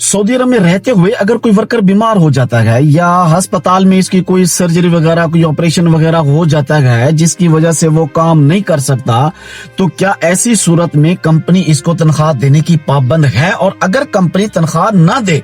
Saudi अरब में रहते हुए अगर कोई वर्कर बीमार हो जाता है या अस्पताल में इसकी कोई सर्जरी वगैरह कोई ऑपरेशन वगैरह हो जाता है जिसकी वजह से वो काम नहीं कर सकता, तो क्या ऐसी सूरत में कंपनी इसको तनख्वाह देने की पाबंद है? और अगर कंपनी तनख्वाह ना दे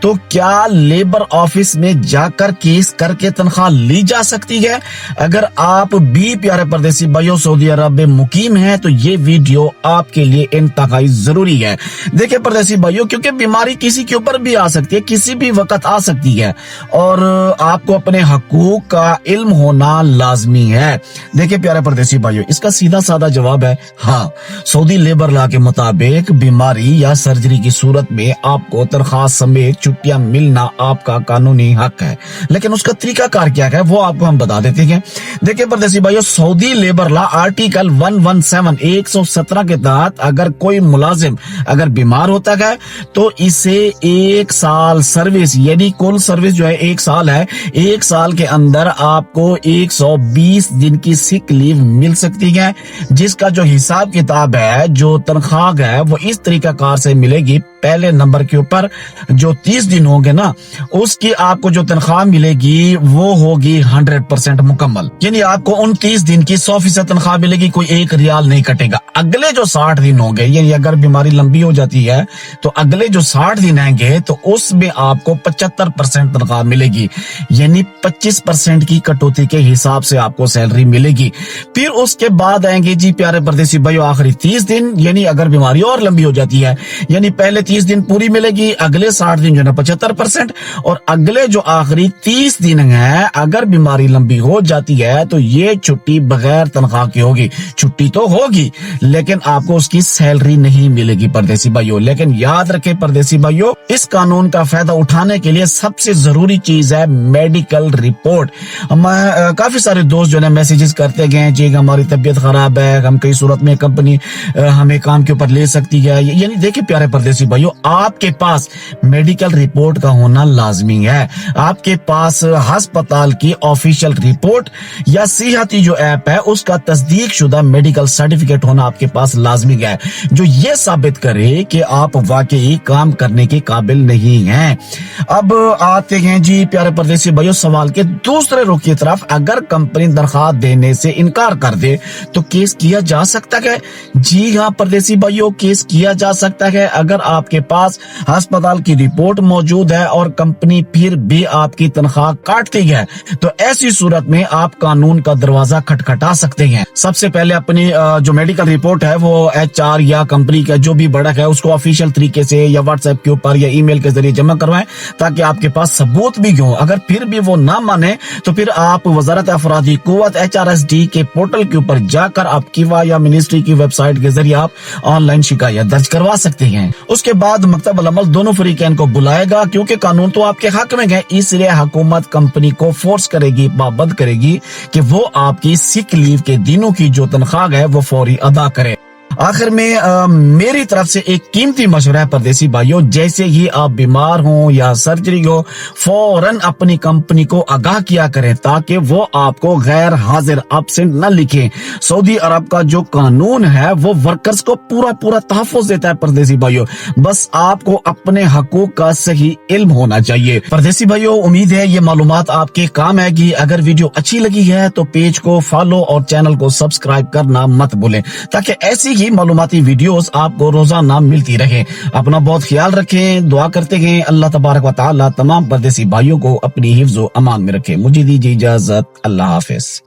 तो क्या लेबर ऑफिस में जाकर केस करके तनख्वाह ली जा सकती है? अगर आप भी प्यारे परदेसी भाइयों सऊदी अरब में मुकीम हैं तो ये वीडियो आपके लिए इंतहाई जरूरी है। देखिए परदेसी भाइयों, क्योंकि बीमारी किसी के ऊपर भी आ सकती है, किसी भी वक्त आ सकती है और आपको अपने हकूक का इल्म होना लाजमी है। देखिए प्यारे परदेसी भाइयों, इसका सीधा साधा जवाब है हाँ। सऊदी लेबर लॉ के मुताबिक बीमारी या सर्जरी की सूरत में आपको तनख्वाह समेत छुट्टियां मिलना आपका कानूनी हक है, लेकिन उसका तरीकाकार क्या है वो आपको हम बता देते हैं। देखिए परदेसी भाइयों, सऊदी लेबर लॉ आर्टिकल 117 के तहत अगर कोई मुलाजिम अगर बीमार होता है तो इसे 1 साल सर्विस, यानी कुल सर्विस जो है 1 साल है, 1 साल के अंदर आपको 120 दिन की सिक लीव मिल सकती है, जिसका जो हिसाब किताब है, जो तनख्वाह है वो इस तरीकाकार से मिलेगी। पहले नंबर के ऊपर जो 30 दिन होंगे ना, उसकी आपको जो तनख्वाह मिलेगी वो होगी 100% मुकम्मल, यानी आपको उन 30 दिन की 100% तनख्वाह मिलेगी, कोई 1 रियाल नहीं कटेगा। अगले जो 60 दिन होंगे, यानी अगर बीमारी लंबी हो जाती है तो अगले जो 60 दिन आएंगे तो उसमें आपको 75% तनख्वाह मिलेगी, यानी 25% की कटौती के हिसाब से आपको सैलरी मिलेगी। फिर उसके बाद आएंगे जी प्यारे परदेसी भाइयों आखिरी 30 दिन, यानी अगर बीमारी और लंबी हो जाती है, यानी पहले 30 दिन पूरी मिलेगी, अगले 60 दिन जो है 75%, और अगले जो आखिरी 30 दिन है अगर बीमारी लंबी हो जाती है तो ये छुट्टी बगैर तनख्वाह की होगी। छुट्टी तो होगी लेकिन आपको उसकी सैलरी नहीं मिलेगी परदेसी भाइयों। लेकिन याद रखें परदेसी भाइयों, इस कानून का फायदा उठाने के लिए सबसे जरूरी चीज है मेडिकल रिपोर्ट। काफी सारे दोस्त जो है मैसेजेस करते गए जी हमारी तबीयत खराब है, हम कई सूरत में कंपनी हमें काम के ऊपर ले सकती है। यानी देखिए प्यारे परदेसी भाइयों, आपके पास मेडिकल रिपोर्ट का होना लाजमी है। आपके पास अस्पताल की ऑफिशियल रिपोर्ट या सेहती जो ऐप है उसका तस्दीक शुदा मेडिकल सर्टिफिकेट होना आपके पास लाजमी है, जो ये साबित करे कि आप वाकई काम करने के काबिल नहीं हैं। अब आते हैं जी प्यारे परदेसी भाइयों सवाल के दूसरे रुख की तरफ। अगर कंपनी दरख्वास्त देने से इनकार कर दे तो केस किया जा सकता है? जी हाँ परदेसी भाइयों, केस किया जा सकता है। अगर आपके पास अस्पताल की रिपोर्ट मौजूद है और कंपनी फिर भी आपकी तनख्वाह काटती है तो ऐसी सूरत में आप कानून का दरवाजा खटखटा सकते हैं। सबसे पहले अपनी जो मेडिकल रिपोर्ट है वो HR या कंपनी का जो भी बड़ा है उसको ऑफिशियल तरीके से या व्हाट्सएप के ऊपर या ईमेल के जरिए जमा करवाएं, ताकि आपके पास सबूत भी हो। अगर फिर भी वो ना माने तो फिर आप वजारत अफरादी कुव्वत HRSD के पोर्टल के ऊपर जाकर आप किवा या मिनिस्ट्री की वेबसाइट के जरिए आप ऑनलाइन शिकायत दर्ज करवा सकते हैं। उसके बाद मकतब अल-अमल दोनों फरीकैन को बुलाएगा, क्योंकि कानून तो आपके हक में है, इसलिए हुकूमत कंपनी को फोर्स करेगी, पाबंद करेगी कि वो आपकी सिक लीव के दिनों की जो तनख्वाह है वो फौरी अदा करे। आखिर में मेरी तरफ से एक कीमती मशवरा है परदेसी भाइयों, जैसे ही आप बीमार हो या सर्जरी हो फौरन अपनी कंपनी को आगाह किया करें ताकि वो आपको गैर हाजिर एब्सेंट न लिखें। सऊदी अरब का जो कानून है वो वर्कर्स को पूरा तहफ़्फ़ुज़ देता है परदेसी भाइयों, बस आपको अपने हकूक का सही इल्म होना चाहिए। परदेसी भाइयों, उम्मीद है ये मालूमात आपके काम आएगी। अगर वीडियो अच्छी लगी है तो पेज को फॉलो और चैनल को सब्सक्राइब करना मत भूलें, ताकि ऐसी ही मालूमाती वीडियोस आपको रोजाना मिलती रहे। अपना बहुत ख्याल रखें, दुआ करते हैं अल्लाह तबारक व तआला तमाम परदेसी भाइयों को अपनी हिफ्ज़ व अमान में रखे। मुझे दीजिए इजाजत, अल्लाह हाफिज।